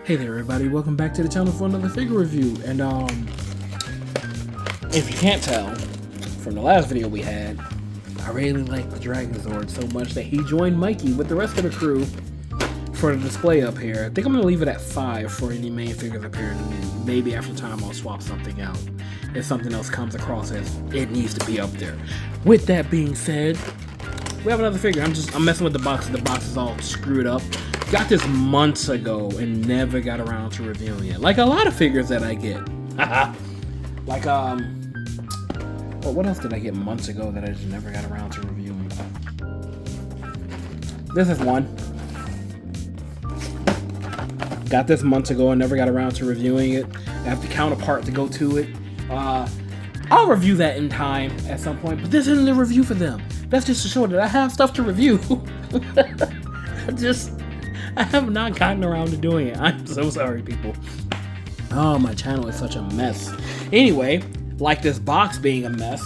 Hey there everybody, welcome back to the channel for another figure review. And if you can't tell from the last video we had, I really like the Dragonzord so much that he joined Mikey with the rest of the crew for the display up here. I think I'm going to leave it at 5 for any main figures up here, and maybe after time I'll swap something out if something else comes across as it needs to be up there. With that being said, we have another figure. I'm messing with the box. The box is all screwed up. Got this months ago and never got around to reviewing it. Like a lot of figures that I get. Like, well, what else did I get months ago that I just never got around to reviewing? This is one. Got this months ago and never got around to reviewing it. I have the counterpart to go to it. I'll review that in time at some point, but this isn't a review for them. That's just to show that I have stuff to review. I have not gotten around to doing it. I'm so sorry, people. Oh, my channel is such a mess. Anyway, like this box being a mess.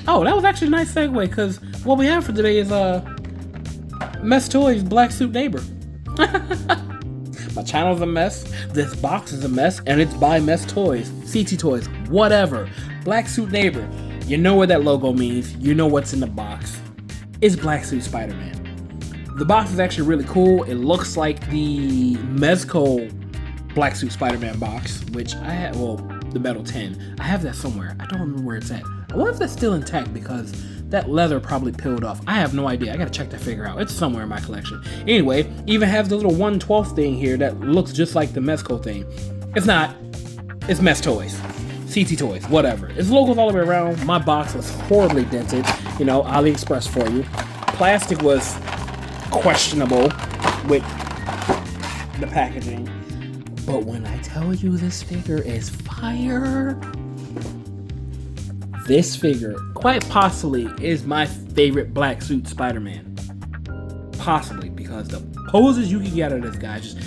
Oh, that was actually a nice segue, because what we have for today is Mess Toys Black Suit Neighbor. My channel's a mess, this box is a mess, and it's by Mess Toys, CT Toys, whatever. Black Suit Neighbor. You know what that logo means. You know what's in the box. It's Black Suit Spider-Man. The box is actually really cool. It looks like the Mezco Black Suit Spider-Man box, which I had, well, the metal tin. I have that somewhere. I don't remember where it's at. I wonder if that's still intact because that leather probably peeled off. I have no idea. I gotta check that figure out. It's somewhere in my collection. Anyway, even has the little 1/12 thing here that looks just like the Mezco thing. It's not. It's Mess Toys. CT Toys, whatever. Its logo's all the way around. My box was horribly dented. You know, AliExpress for you. Plastic was questionable with the packaging. But when I tell you this figure is fire, this figure quite possibly is my favorite Black Suit Spider-Man. Possibly, because the poses you can get out of this guy just,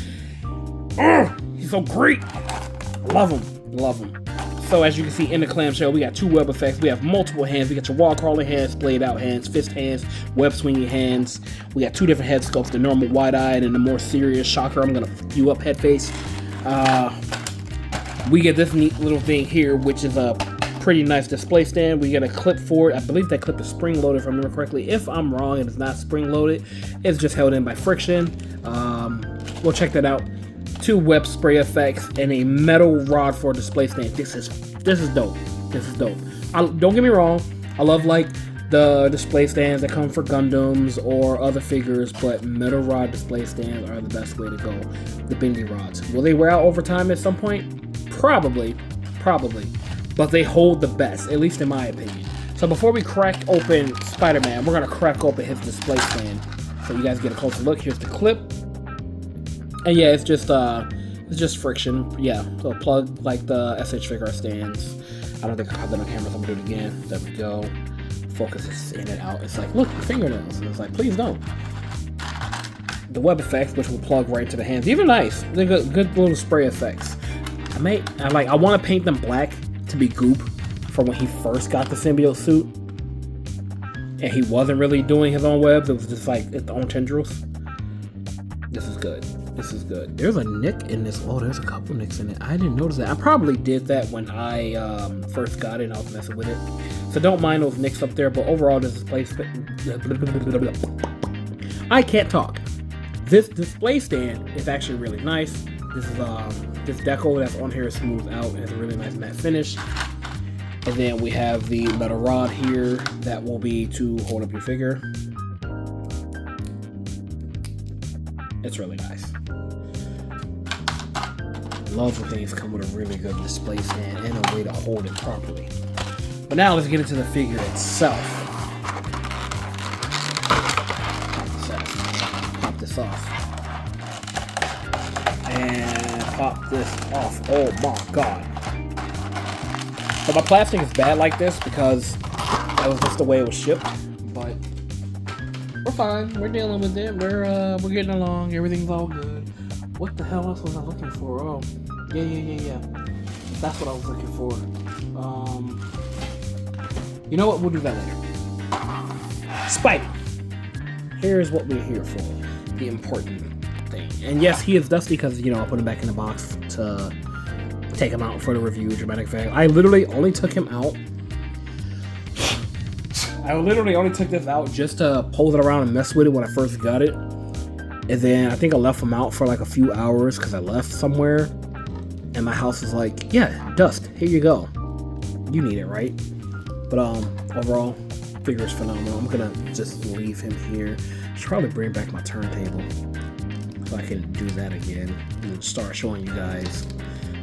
he's so great. Love him, love him. So as you can see in the clamshell, we got 2 web effects. We have multiple hands. We got your wall crawling hands, splayed out hands, fist hands, web swinging hands. We got 2 different head sculpts, the normal wide-eyed and the more serious shocker. I'm gonna fuck you up head face. We get this neat little thing here, which is a pretty nice display stand. We get a clip for it. I believe that clip is spring loaded if I remember correctly. If I'm wrong, it's not spring loaded. It's just held in by friction. We'll check that out. 2 web spray effects and a metal rod for a display stand. This is dope. This is dope. Don't get me wrong. I love like the display stands that come for Gundams or other figures, but metal rod display stands are the best way to go. The bendy rods. Will they wear out over time at some point? Probably. But they hold the best, at least in my opinion. So before we crack open Spider-Man, we're gonna crack open his display stand so you guys get a closer look. Here's the clip. And yeah, it's just friction. Yeah, so plug like the SH figure stands. I don't think I caught that on camera, so I'm gonna do it again. There we go. Focus is in and out. It's like, look, the fingernails. And it's like, please don't. The web effects, which will plug right into the hands. These are nice. They're good little spray effects. I want to paint them black to be goop from when he first got the symbiote suit. And he wasn't really doing his own webs. It was just like its own tendrils. This is good. This is good. There's a nick in this. Oh, there's a couple nicks in it. I didn't notice that. I probably did that when I first got it and I was messing with it. So don't mind those nicks up there. But overall, this display... I can't talk. This display stand is actually really nice. This is this deco that's on here is smoothed out. It has a really nice matte finish. And then we have the metal rod here that will be to hold up your figure. It's really nice. Love when things come with a really good display stand and a way to hold it properly. But now let's get into the figure itself. Pop this off. And pop this off. Oh my god. So my plastic is bad like this because that was just the way it was shipped. But we're fine. We're dealing with it. We're getting along. Everything's all good. What the hell else was I looking for? Oh, yeah. That's what I was looking for. You know what? We'll do that later. Spidey. Here's what we're here for. The important thing. And yes, he is dusty because, you know, I put him back in the box to take him out for the review, dramatic effect. I literally only took him out. I literally only took this out just to pose it around and mess with it when I first got it. And then I think I left him out for like a few hours because I left somewhere. And my house was like, yeah, dust, here you go. You need it, right? But overall, figure is phenomenal. I'm gonna just leave him here. Should probably bring back my turntable so I can do that again and start showing you guys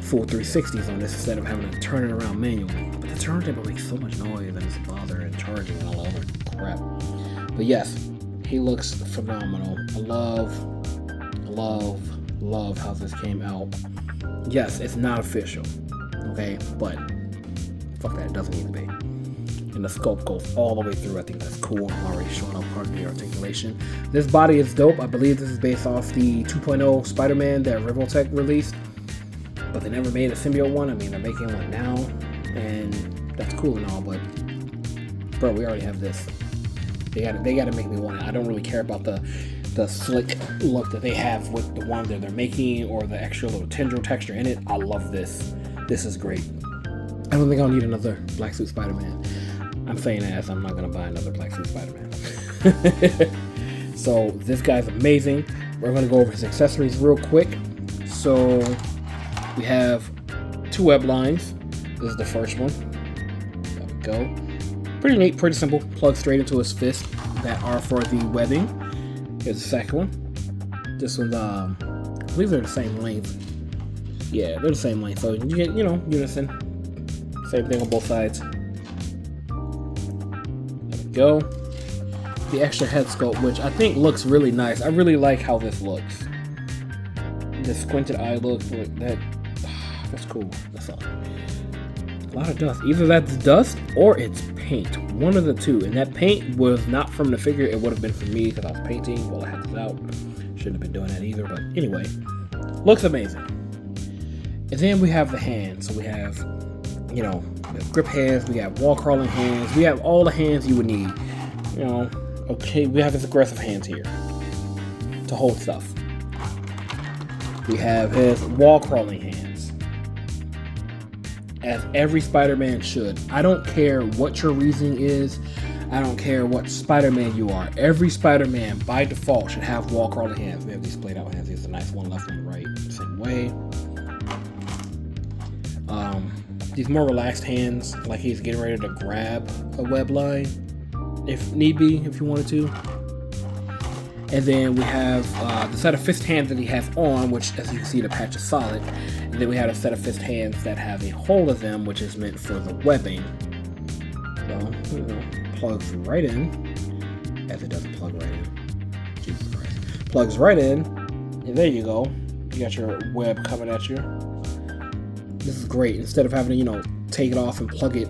full 360s on this instead of having to turn it around manually. But the turntable makes so much noise and it's bothering and charging and all other crap. But yes, he looks phenomenal. I love how this came out. Yes, it's not official, okay, but fuck that, it doesn't need to be. And the scope goes all the way through. I think that's cool. I'm already showing up part of the articulation. This body is dope. I believe this is based off the 2.0 Spider-Man that Revoltech released, but they never made a symbiote one. I mean, they're making one now, and that's cool and all, but bro, we already have this. They gotta make me want it. I don't really care about the slick look that they have with the one that they're making or the extra little tendril texture in it. I love this. This is great. I don't think I'll need another black suit Spider-Man. I'm saying that as I'm not gonna buy another black suit Spider-Man. So this guy's amazing. We're gonna go over his accessories real quick. So we have 2 web lines. This is the first one. There we go. Pretty neat, pretty simple. Plug straight into his fist that are for the webbing. Here's the second one. This one's I believe they're the same length. Yeah, they're the same length. So you get, you know, unison. Same thing on both sides. There we go. The extra head sculpt, which I think looks really nice. I really like how this looks. The squinted eye look, that's cool. That's all. A lot of dust. Either that's dust or it's paint. One of the two. And that paint was not from the figure. It would have been from me because I was painting while I had this out. Shouldn't have been doing that either. But anyway, looks amazing. And then we have the hands. So we have, you know, we have grip hands. We have wall crawling hands. We have all the hands you would need. You know, okay, we have his aggressive hands here to hold stuff. We have his wall crawling hands. As every Spider-Man should. I don't care what your reasoning is. I don't care what Spider-Man you are. Every Spider-Man, by default, should have wall crawling hands. We have these splayed out hands. Here's a nice one left, one right. Same way. These more relaxed hands, like he's getting ready to grab a web line, if need be, if you wanted to. And then we have the set of fist hands that he has on, which, as you can see, the patch is solid. And then we have a set of fist hands that have a hole of them, which is meant for the webbing. So, you know, plugs right in. As it doesn't plug right in. Jesus Christ. Plugs right in. And there you go. You got your web coming at you. This is great. Instead of having to, you know, take it off and plug it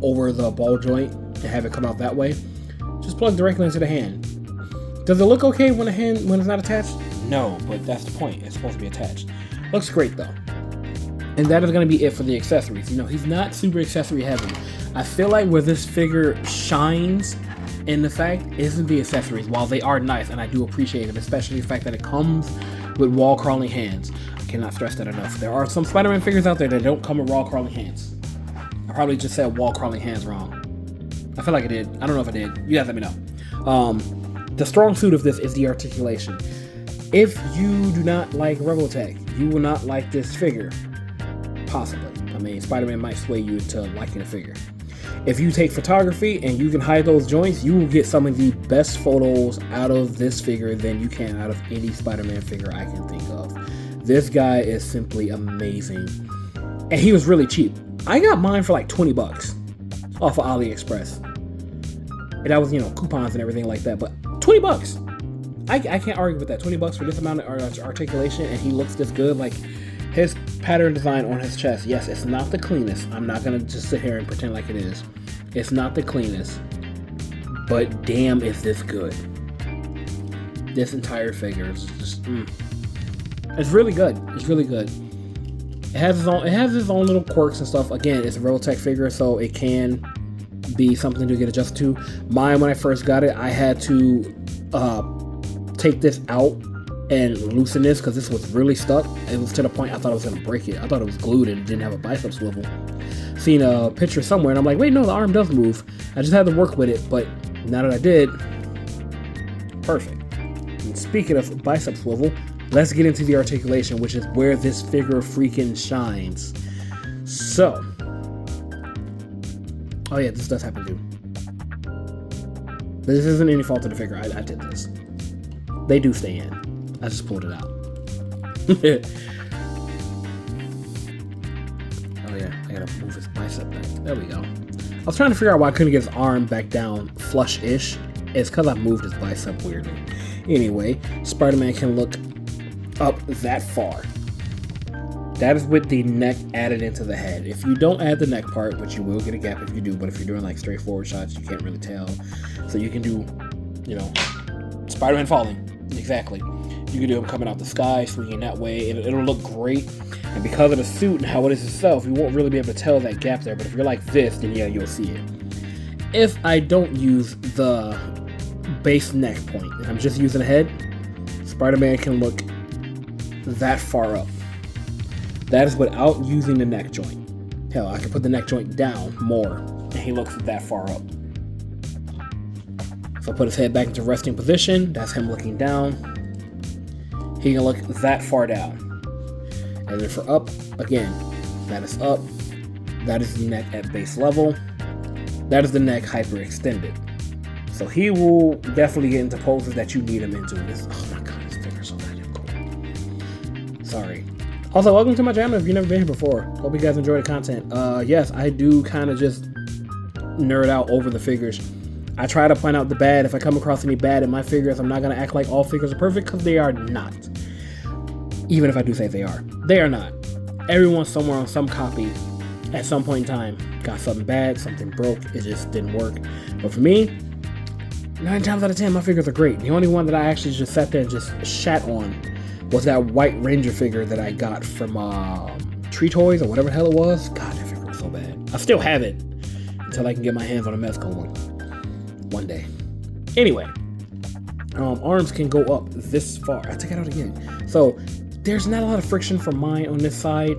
over the ball joint and have it come out that way, just plug directly into the hand. Does it look okay when it's not attached? No, but that's the point. It's supposed to be attached. Looks great though. And that is going to be it for the accessories. You know, he's not super accessory heavy. I feel like where this figure shines in the fact isn't the accessories. While they are nice and I do appreciate it, especially the fact that it comes with wall crawling hands. I cannot stress that enough. There are some Spider-Man figures out there that don't come with wall crawling hands. I probably just said wall crawling hands wrong. I feel like I did. I don't know if I did. You guys let me know. The strong suit of this is the articulation. If you do not like Revoltech, you will not like this figure. Possibly. I mean, Spider-Man might sway you into liking the figure. If you take photography and you can hide those joints, you will get some of the best photos out of this figure than you can out of any Spider-Man figure I can think of. This guy is simply amazing. And he was really cheap. I got mine for like 20 bucks off of AliExpress. And that was, you know, coupons and everything like that. But 20 bucks. I can't argue with that. 20 bucks for this amount of articulation, and he looks this good. Like, his pattern design on his chest, yes, it's not the cleanest. I'm not going to just sit here and pretend like it is. It's not the cleanest. But damn, is this good. This entire figure is just, it's really good. It's really good. It has its own little quirks and stuff. Again, it's a Revoltech figure, so it can be something to get adjusted to. Mine, when I first got it, I had to take this out and loosen this because this was really stuck. It was to the point I thought I was gonna break it. I thought it was glued and didn't have a bicep swivel. Seen a picture somewhere and I'm like, wait, no, the arm does move. I just had to work with it, but now that I did, perfect. And speaking of bicep swivel, let's get into the articulation, which is where this figure freaking shines. So, oh yeah, this does happen too. This isn't any fault of the figure. I did this. They do stay in. I just pulled it out. Oh yeah, I gotta move his bicep back. There we go. I was trying to figure out why I couldn't get his arm back down flush-ish. It's because I moved his bicep weirdly. Anyway, Spider-Man can look up that far. That is with the neck added into the head. If you don't add the neck part, which you will get a gap if you do, but if you're doing like straightforward shots, you can't really tell. So you can do, you know, Spider-Man falling. Exactly. You can do him coming out the sky, swinging that way. It'll look great. And because of the suit and how it is itself, you won't really be able to tell that gap there. But if you're like this, then yeah, you'll see it. If I don't use the base neck point, and I'm just using the head, Spider-Man can look that far up. That is without using the neck joint. Hell, I can put the neck joint down more, and he looks that far up. If I put his head back into resting position, that's him looking down. He can look that far down. And then for up, again, that is up. That is the neck at base level. That is the neck hyperextended. So he will definitely get into poses that you need him into. Oh my god, this figure's so goddamn cool. Sorry. Also, welcome to my channel if you've never been here before. Hope you guys enjoy the content. Yes, I do kind of just nerd out over the figures. I try to point out the bad. If I come across any bad in my figures, I'm not going to act like all figures are perfect, because they are not. Even if I do say they are. They are not. Everyone somewhere on some copy, at some point in time, got something bad, something broke, it just didn't work. But for me, 9 times out of 10, my figures are great. The only one that I actually just sat there and just shat on was that white Ranger figure that I got from Tree Toys or whatever the hell it was. God, that figure was so bad. I still have it until I can get my hands on a Mezco one day. Anyway, arms can go up this far. I took it out again. So there's not a lot of friction for mine on this side.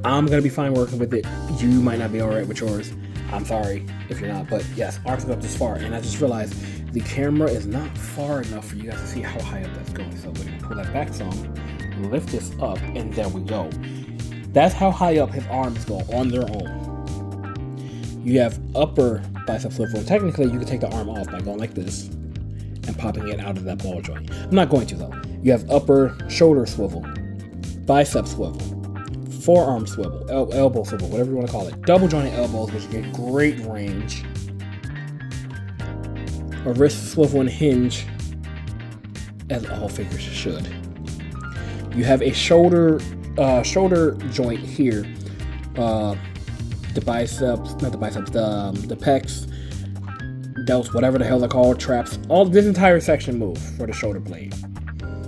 I'm gonna be fine working with it. You might not be all right with yours. I'm sorry if you're not, but yes, arms go up this far. And I just realized the camera is not far enough for you guys to see how high up that's going. So we're gonna pull that back some, lift this up, and there we go. That's how high up his arms go on their own. You have upper bicep swivel. Technically, you can take the arm off by going like this and popping it out of that ball joint. I'm not going to though. You have upper shoulder swivel, bicep swivel, forearm swivel, elbow swivel, whatever you want to call it. Double jointed elbows, which get great range. A wrist swivel and hinge, as all figures should. You have a shoulder joint here. The biceps, not the biceps, the pecs, delts, whatever the hell they're called, traps. All this entire section move for the shoulder blade.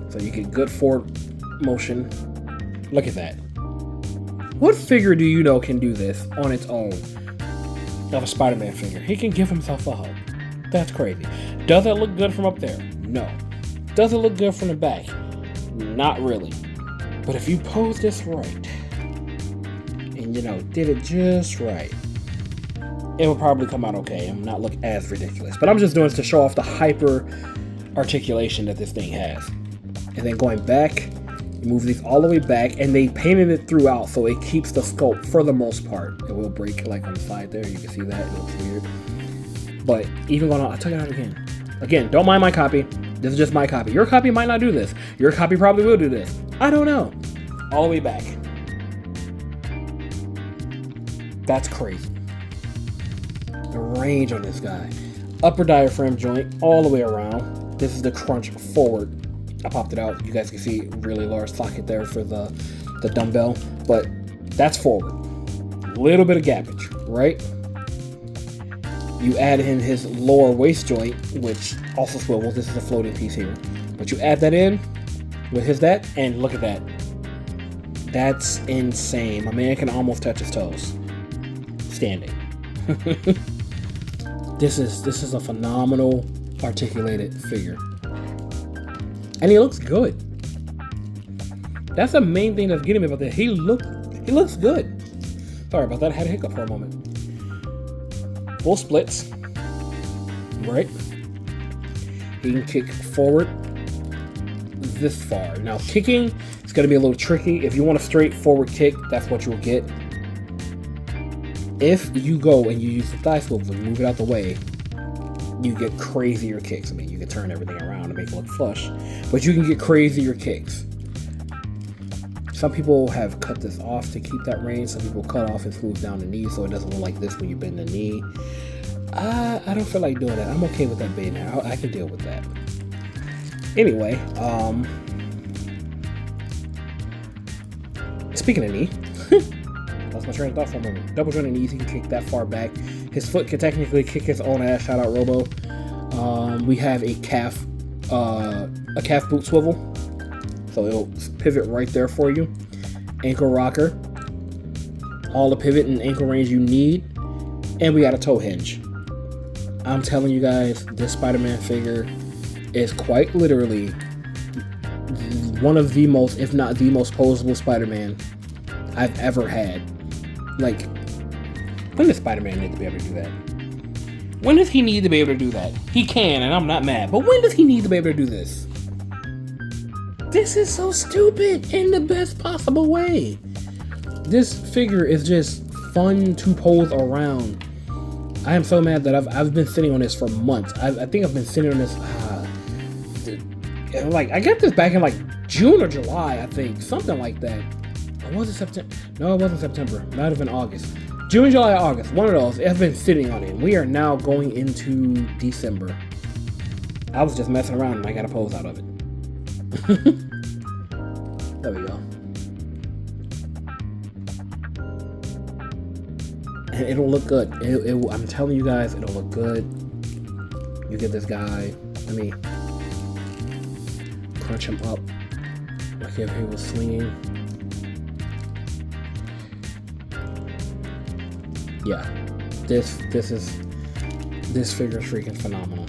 So you get good forward motion. Look at that. What figure do you know can do this on its own? Of a Spider-Man figure. He can give himself a hug. That's crazy. Does it look good from up there? No. Does it look good from the back? Not really. But if you pose this right, and you know, did it just right, it will probably come out okay and not look as ridiculous. But I'm just doing this to show off the hyper articulation that this thing has. And then going back, you move these all the way back, and they painted it throughout so it keeps the sculpt for the most part. It will break like on the side there. You can see that. It looks weird. But even going on, I took it out again. Again, don't mind my copy. This is just my copy. Your copy might not do this. Your copy probably will do this. I don't know. All the way back. That's crazy. The range on this guy. Upper diaphragm joint all the way around. This is the crunch forward. I popped it out. You guys can see really large socket there for the dumbbell. But that's forward. Little bit of gappage, right? You add in his lower waist joint, which also swivels. This is a floating piece here. But you add that in with his that, and look at that. That's insane. My man can almost touch his toes. Standing. This is a phenomenal articulated figure. And he looks good. That's the main thing that's getting me about this. He looks good. Sorry about that. I had a hiccup for a moment. Full splits. Right? He can kick forward this far. Now, kicking is going to be a little tricky. If you want a straight forward kick, that's what you'll get. If you go and you use the thigh swivel and move it out the way, you get crazier kicks. I mean, you can turn everything around and make it look flush, but you can get crazier kicks. Some people have cut this off to keep that range. Some people cut off and smooth down the knee so it doesn't look like this when you bend the knee. I don't feel like doing that. I'm okay with that being there. I can deal with that. Anyway, speaking of knee, that's my train of thought for a moment. Double jointed knees, he can kick that far back. His foot can technically kick his own ass. Shout out Robo. We have a calf boot swivel, so it'll pivot right there for you. Ankle rocker, all the pivot and ankle range you need, and we got a toe hinge. I'm telling you guys, this Spider-Man figure is quite literally one of the most, if not the most posable Spider-Man I've ever had. Like, when does Spider-Man need to be able to do that? When does he need to be able to do that? He can, and I'm not mad, but when does he need to be able to do this? This is so stupid in the best possible way. This figure is just fun to pose around. I am so mad that I've been sitting on this for months. I think I've been sitting on this, like, I got this back in like June or July, I think, something like that. Or was it September? No, it wasn't September. Might have been August. June, July, August. One of those. I've been sitting on it. We are now going into December. I was just messing around and I got a pose out of it. There we go. And it'll look good. I'm telling you guys, it'll look good. You get this guy. Let me crunch him up like if he was swinging. Yeah, this figure is freaking phenomenal.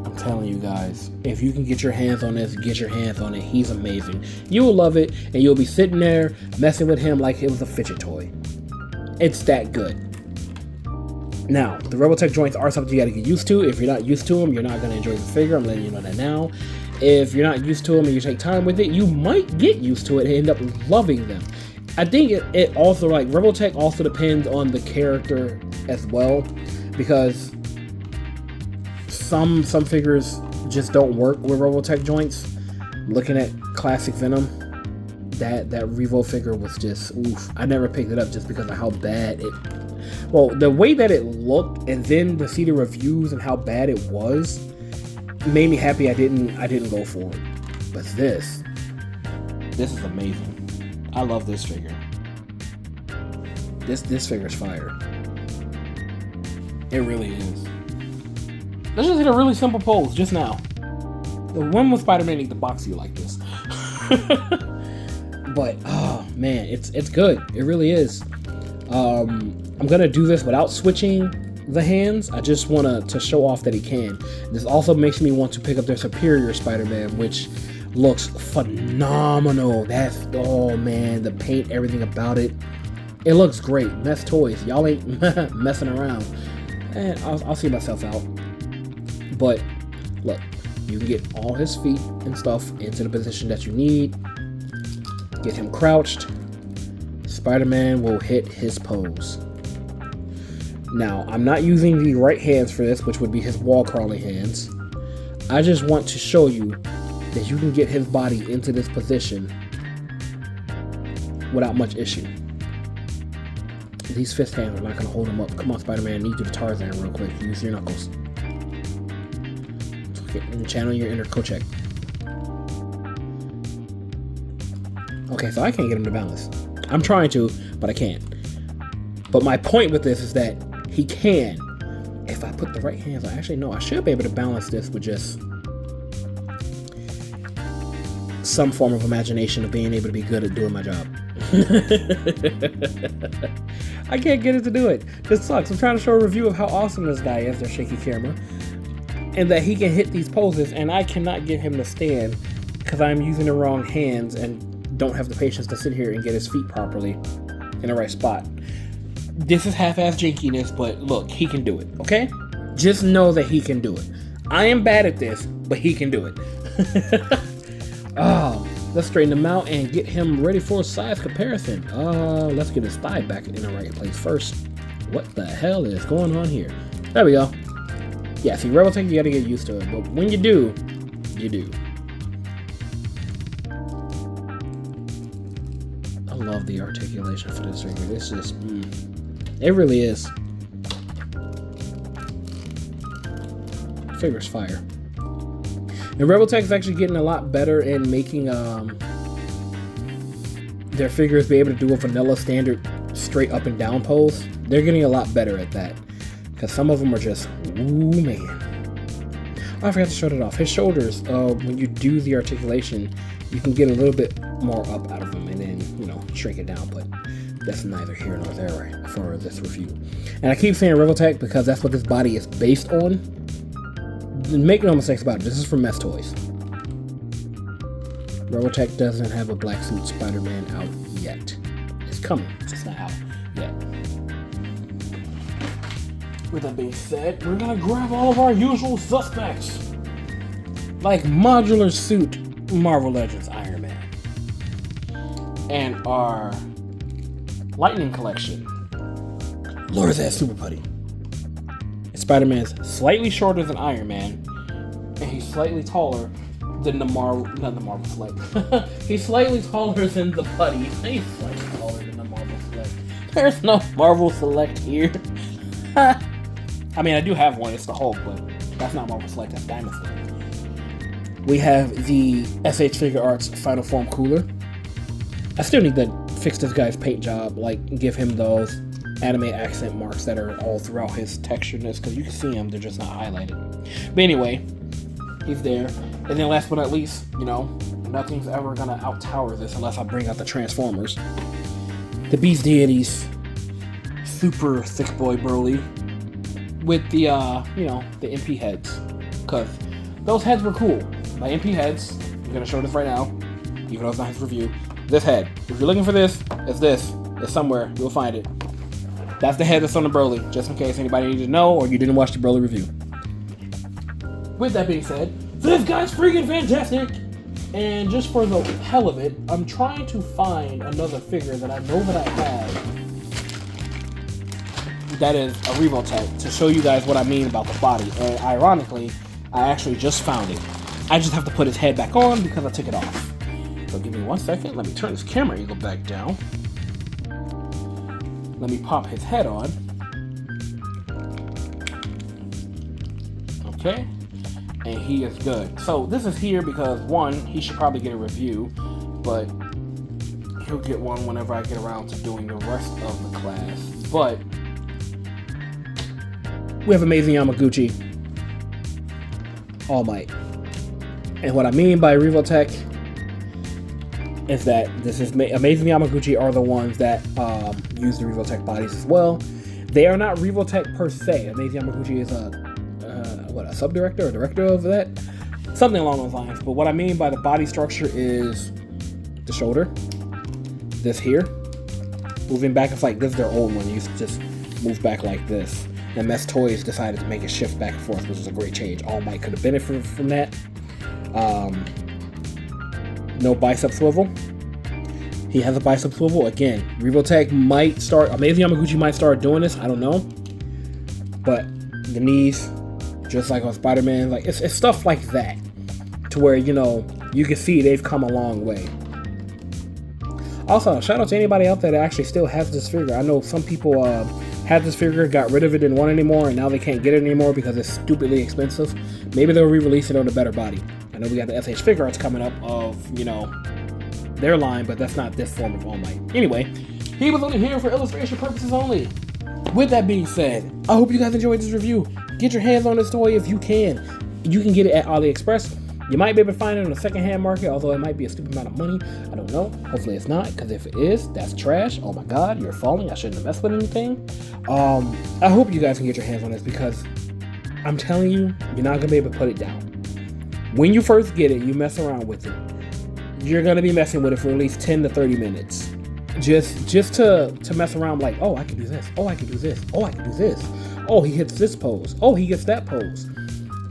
I'm telling you guys, if you can get your hands on this, get your hands on it. He's amazing. You will love it, and you'll be sitting there messing with him like it was a fidget toy. It's that good. Now, the Robotech joints are something you got to get used to. If you're not used to them, you're not going to enjoy the figure. I'm letting you know that now. If you're not used to them and you take time with it, you might get used to it and end up loving them. I think it also, like, Robotech also depends on the character as well, because some figures just don't work with Robotech joints. Looking at classic Venom, that Revo figure was just oof. I never picked it up just because of how bad it. Well, the way that it looked, and then to see the reviews and how bad it was, made me happy I didn't go for it. But this is amazing. I love this figure. This figure's fire. It really is. Let's just hit a really simple pose just now. When will Spider-Man need to box you like this? But oh man, it's good. It really is. I'm gonna do this without switching the hands. I just want to show off that he can. This also makes me want to pick up their Superior Spider-Man, which looks phenomenal. Oh man, the paint, everything about it. It looks great. Mess toys. Y'all ain't messing around. And I'll see myself out. But look, you can get all his feet and stuff into the position that you need. Get him crouched. Spider-Man will hit his pose. Now, I'm not using the right hands for this, which would be his wall crawling hands. I just want to show you that you can get his body into this position without much issue. These fist hands are not going to hold him up. Come on, Spider-Man, I need you to Tarzan real quick. Use your knuckles. And channel your inner Kochek. Okay, so I can't get him to balance. I'm trying to, but I can't. But my point with this is that he can. If I put the right hands on, actually, no, I should be able to balance this with just some form of imagination of being able to be good at doing my job. I can't get it to do it. This sucks. I'm trying to show a review of how awesome this guy is, their shaky camera, and that he can hit these poses, and I cannot get him to stand because I'm using the wrong hands and don't have the patience to sit here and get his feet properly in the right spot. This is half-ass jankiness, but look, he can do it, okay? Just know that he can do it. I am bad at this, but he can do it. Oh, let's straighten him out and get him ready for a size comparison. Let's get his thigh back in the right place first. What the hell is going on here? There we go. Yeah, see, Rebel Tech, you gotta get used to it, but when you do, you do. I love the articulation for this figure. It's just, it really is. Figure's fire. And Rebel Tech is actually getting a lot better in making their figures be able to do a vanilla standard straight up and down pose. They're getting a lot better at that. Because some of them are just, ooh man. Oh, I forgot to show it off. His shoulders, when you do the articulation, you can get a little bit more up out of them and then, you know, shrink it down. But that's neither here nor there right for this review. And I keep saying Rebel Tech because that's what this body is based on. Make no mistakes about it, this is from Mess Toys. Rebel Tech doesn't have a black suit Spider-Man out yet. It's coming, it's just not out yet. With that being said, we're gonna grab all of our usual suspects. Like Modular Suit Marvel Legends Iron Man. And our Lightning Collection Lorzaz Super Putty. Spider-Man's slightly shorter than Iron Man, and he's slightly taller than the not the Marvel Select. He's slightly taller than the Putty. He's slightly taller than the Marvel Select. There's no Marvel Select here. I mean, I do have one. It's the Hulk, but that's not Marvel Select. That's Diamond Select. We have the SH Figure Arts Final Form Cooler. I still need to fix this guy's paint job, like give him those anime accent marks that are all throughout his texturedness, because you can see them, they're just not highlighted. But anyway, he's there. And then last but not least, you know, nothing's ever gonna out-tower this unless I bring out the Transformers. The Beast Deities, super thick boy Broly, with the, you know, the MP heads. Because those heads were cool. My MP heads, I'm gonna show this right now, even though it's not his review. This head, if you're looking for this, it's somewhere, you'll find it. That's the head that's on the Broly, just in case anybody needed to know or you didn't watch the Broly review. With that being said, this guy's freaking fantastic! And just for the hell of it, I'm trying to find another figure that I know that I have that is a Revo Tech to show you guys what I mean about the body. And ironically, I actually just found it. I just have to put his head back on because I took it off. So give me 1 second, let me turn this camera angle back down. Let me pop his head on. Okay. And he is good. So this is here because, one, he should probably get a review, but he'll get one whenever I get around to doing the rest of the class. But we have Amazing Yamaguchi All Might. And what I mean by Revo Tech is that this is Amazing Yamaguchi are the ones that use the Revo Tech bodies as well. They are not Revo Tech per se. Amazing Yamaguchi is a sub-director or director of that? Something along those lines. But what I mean by the body structure is the shoulder. This here. Moving back, it's like this is their old one. You used to just move back like this. And Mess Toys decided to make it shift back and forth, which was a great change. All Might could have benefited from that. No bicep swivel. He has a bicep swivel. Again, Revo Tech might start, Amazing Yamaguchi might start doing this. I don't know. But the knees, just like on Spider-Man, like it's stuff like that. To where, you know, you can see they've come a long way. Also, shout out to anybody out there that actually still has this figure. I know some people had this figure, got rid of it, didn't want it anymore, and now they can't get it anymore because it's stupidly expensive. Maybe they'll re-release it on a better body. I know we got the SH Figure Arts coming up of, you know, their line, but that's not this form of All Might. Anyway, he was only here for illustration purposes only. With that being said, I hope you guys enjoyed this review. Get your hands on this toy if you can. You can get it at AliExpress. You might be able to find it on the secondhand market, although it might be a stupid amount of money. I don't know. Hopefully it's not, because if it is, that's trash. Oh my god, you're falling. I shouldn't have messed with anything. I hope you guys can get your hands on this, because I'm telling you, you're not going to be able to put it down. When you first get it, you mess around with it. you're gonna be messing with it for at least 10 to 30 minutes. Just to mess around like, oh, I can do this. Oh, I can do this. Oh, I can do this. Oh, he hits this pose. Oh, he gets that pose.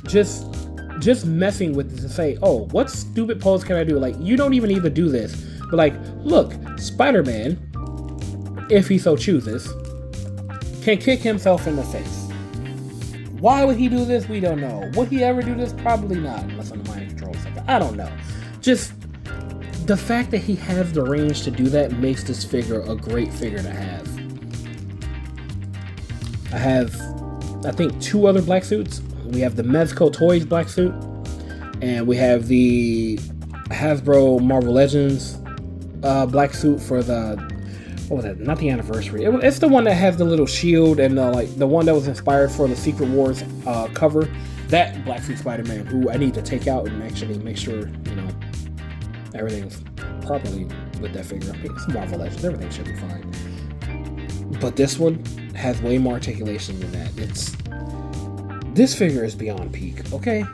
Just messing with it to say, oh, what stupid pose can I do? Like, you don't even need to do this. But like, look, Spider-Man, if he so chooses, can kick himself in the face. Why would he do this? We don't know. Would he ever do this? Probably not, unless on the mind control second. I don't know. Just the fact that he has the range to do that makes this figure a great figure to have. I have, I think, 2 other black suits. We have the Mezco Toys black suit, and we have the Hasbro Marvel Legends black suit for the, what was that? Not the anniversary. It's the one that has the little shield and like the one that was inspired for the Secret Wars cover. That black suit Spider-Man, who I need to take out and actually make sure, you know, everything's properly with that figure. I mean, it's Marvel Legends. Everything should be fine. But this one has way more articulation than that. This figure is beyond peak. Okay.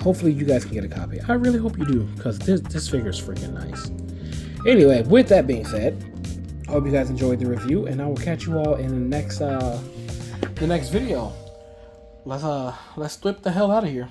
Hopefully you guys can get a copy. I really hope you do, because this figure is freaking nice. Anyway, with that being said, I hope you guys enjoyed the review, and I will catch you all in the next video. Let's flip the hell out of here.